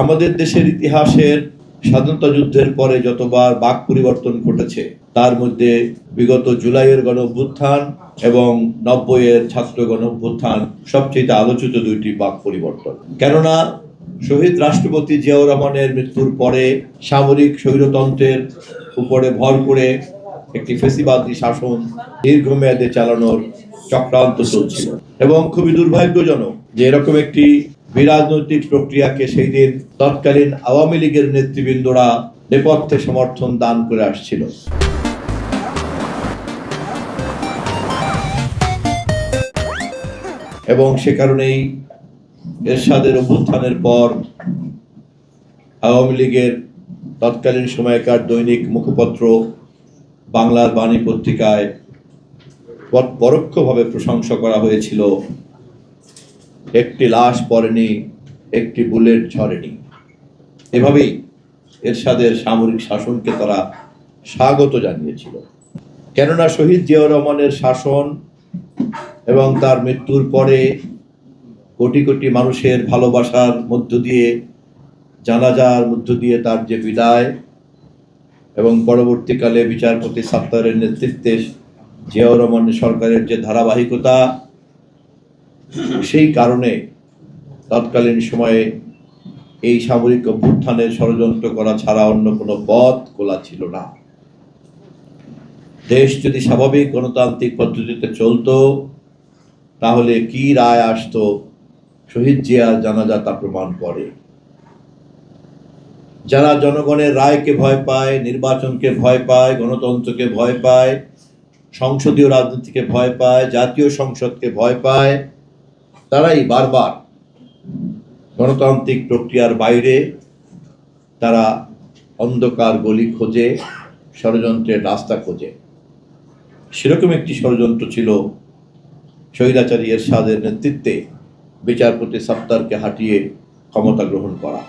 আমাদের দেশের ইতিহাসের স্বাধীনতা যুদ্ধের পরে যতবার বাক পরিবর্তন ঘটেছে তার মধ্যে বিগত জুলাইয়ের গণঅভ্যুত্থান এবং 90-এর ছাত্র গণঅভ্যুত্থান সবচেয়ে আলোচিত দুইটি বাক পরিবর্তন। কেননা শহীদ রাষ্ট্রপতি জিয়াউর রহমানের মৃত্যুর পরে সামরিক স্বৈরতন্ত্রের উপরে ভর করে একটি ফ্যাসিবাদী শাসন দীর্ঘমেয়াদে চালানোর চক্রান্ত চলছিল এবং খুবই দুর্ভাগ্যজনক যে এরকম একটি বিরাজনৈতিক প্রক্রিয়াকে সেই দিন তৎকালীন আওয়ামী লীগের নেতৃবৃন্দরা নেপথ্যে সমর্থন দান করে আসছিল। এবং সে কারণেই এরশাদের অভ্যুত্থানের পর আওয়ামী লীগের তৎকালীন সময়কার দৈনিক মুখপত্র বাংলার বাণী পত্রিকায় পরোক্ষভাবে প্রশংসা করা হয়েছিল, একটি লাশ পড়েনি, একটি বুলেট ঝরেনি। এভাবেই এরশাদের সামরিক শাসনকে তারা স্বাগত জানিয়েছিল। কেননা শহীদ জিয়াউর রহমানের শাসন এবং তার মৃত্যুর পরে কোটি কোটি মানুষের ভালোবাসার মধ্য দিয়ে, জানাজার মধ্য দিয়ে তার যে বিদায় এবং পরবর্তীকালে বিচারপতি সাত্তারের নেতৃত্বে জিয়াউর রহমান সরকারের যে ধারাবাহিকতা, সেই কারণে তৎকালীন সময়ে এই সামরিক অভ্যুত্থানের ষড়যন্ত্র করা ছাড়া অন্য কোনো পথ খোলা ছিল না। দেশ যদি স্বাভাবিক গণতান্ত্রিক পদ্ধতিতে চলতো তাহলে কি রায় আসতো শহীদ জিয়ার জানাজা তা প্রমাণ করে। যারা জনগণের রায়কে ভয় পায়, নির্বাচনকে ভয় পায়, গণতন্ত্রকে ভয় পায়, সংসদীয় রাজনীতিকে ভয় পায়, জাতীয় সংসদকে ভয় পায়, তারাই বারবার গণতান্ত্রিক প্রক্রিয়ার বাইরে তারা অন্ধকার গলি খোঁজে, ষড়যন্ত্রের রাস্তা খোঁজে। সেরকম একটি ষড়যন্ত্র ছিল স্বৈরাচারী এরশাদের নেতৃত্বে বিচারপতি সাত্তারকে হাঁটিয়ে ক্ষমতা গ্রহণ করা।